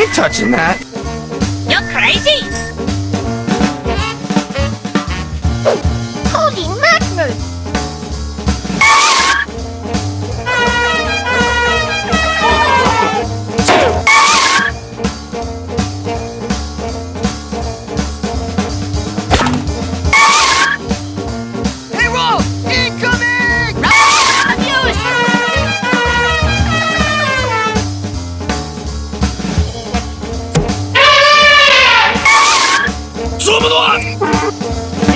ain't touching that. You're crazy! Holy mackerel!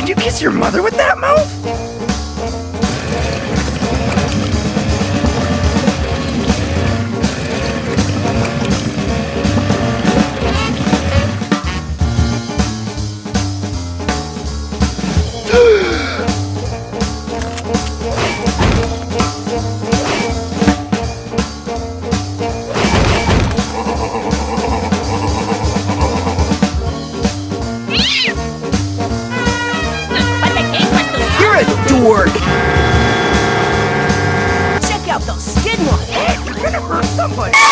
Did you kiss your mother with that mouth? Dork! Check out those skin ones! You're gonna hurt somebody!